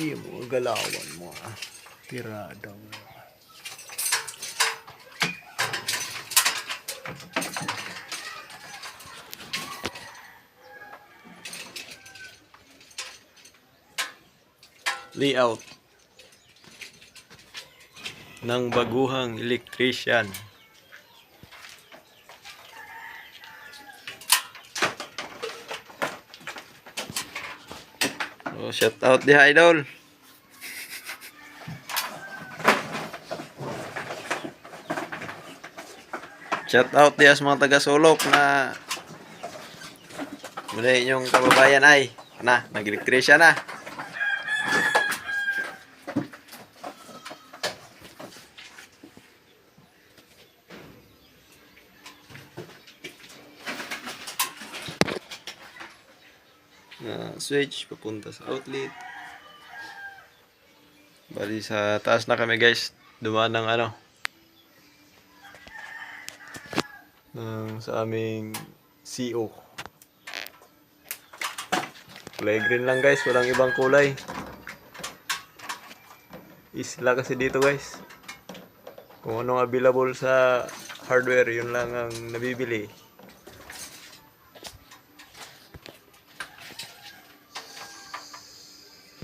Ay, mga galawan mo. Tirada mo. Layout ng baguhang electrician. So, shout out di idol. Shout out di sa mga taga Sulok na muli yung kababayan ay nag-electrician na. Switch papunta sa outlet. Bali sa taas na kami guys, dumaan ng sa aming CO. Kulay green lang guys, walang ibang kulay. Isla kasi dito guys. Kung anong available sa hardware, yun lang ang nabibili.